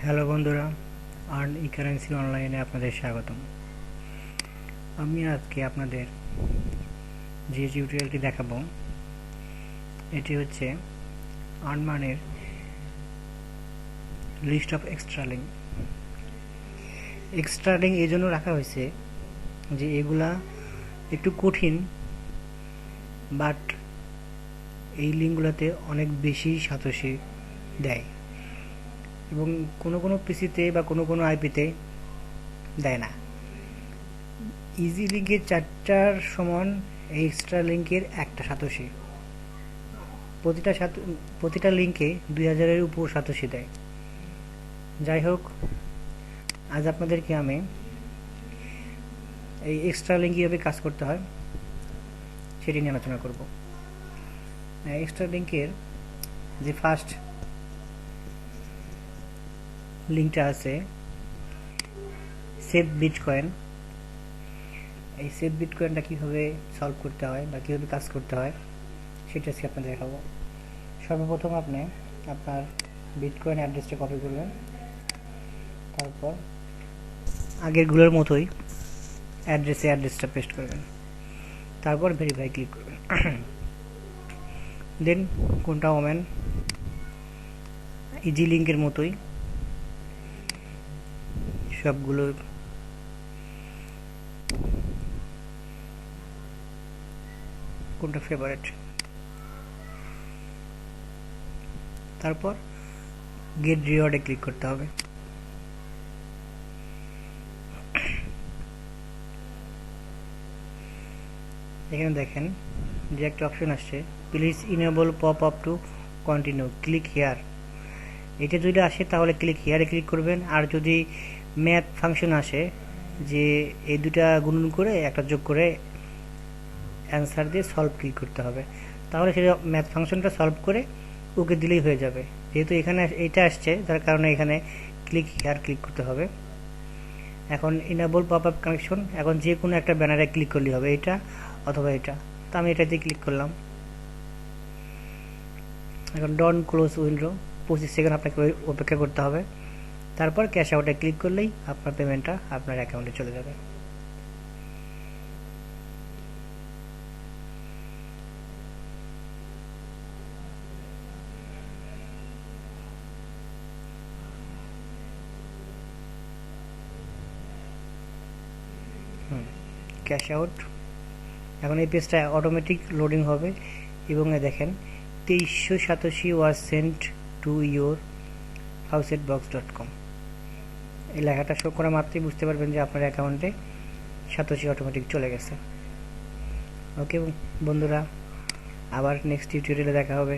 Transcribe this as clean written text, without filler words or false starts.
Hello বন্ধুরা, earn ই currency অনলাইনে আপনাদের স্বাগতম। আমি আজকে আপনাদের যে টিউটোরিয়ালটি দেখাবো এটি হচ্ছে আর্নমানের list of extra link. Extra link এই জন্য রাখা হয়েছে যে এগুলা একটু কঠিন, বাট এই লিঙ্কগুলোতে অনেক বেশি সাতোশি দেয় এবং কোনো পিসিতে বা কোনো আইপিতে দেয় না। ইজি লিঙ্কের 4টার সমান এক্সট্রা লিঙ্কের একটা সাতোশি। প্রতিটা লিঙ্কে 2000-এর উপর সাতোশি দেয়। যাই হোক, আজ আপনাদেরকে আমি এই এক্সট্রা লিঙ্ক কীভাবে কাজ করতে হয় সেটি নিয়ে আলোচনা করব। এক্সট্রা লিঙ্কের যে ফার্স্ট লিঙ্কটা আছে সেভ বিটকয়েন, এই সেভ বিটকয়েনটা কীভাবে সলভ করতে হয় বা কীভাবে কাজ করতে হয় সেটা আজকে আপনাদের দেখাবো। সর্বপ্রথম আপনি আপনার বিটকয়েন অ্যাড্রেসটা কপি করবেন, তারপর আগেরগুলোর মতোই অ্যাড্রেসটা পেস্ট করবেন, তারপর ভেরিফাই ক্লিক করবেন। দেন কোনটা ওমেন ইজি লিঙ্কের মতোই সবগুলো কোনটা ফেভারিট, তারপর গেট রিওয়ার্ডে ক্লিক করতে হবে। এখানে দেখেন যে একটা অপশন আসছে, please enable pop up to continue, click here. এটা যদি আসে তাহলে ক্লিক হিয়ারে ক্লিক করবেন, আর যদি ম্যাথ ফাংশন আসে যে এই দুটা গুণন করে একটা যোগ করে অ্যান্সার দিয়ে সলভ ক্লিক করতে হবে, তাহলে সেটা ম্যাথ ফাংশনটা সলভ করে ওকে দিলেই হয়ে যাবে। যেহেতু এখানে এইটা আসছে যার কারণে এখানে ক্লিক হিয়ার ক্লিক করতে হবে। এখন ইনেবল পপ আপ কানেকশন, এখন যে কোনো একটা ব্যানারে ক্লিক করলেই হবে, এটা অথবা এটা। তো আমি এটাতে ক্লিক করলাম। এখন ডন ক্লোজ উইন্ডো, 25 সেকেন্ড আপনাকে অপেক্ষা করতে হবে, তারপর ক্যাশ আউটে ক্লিক করলেই আপনার পেমেন্টটা আপনার অ্যাকাউন্টে চলে যাবে। ক্যাশ আউট, এখন এই পেজটা অটোমেটিক লোডিং হবে এবং দেখেন 2387 was sent to your faucetbox.com। এই লেখাটা শো করা মাত্রই বুঝতে পারবেন যে আপনার অ্যাকাউন্টে সাতোশি অটোমেটিক চলে গেছে। ওকে বন্ধুরা, আবার নেক্সট টিউটোরিয়ালে দেখা হবে।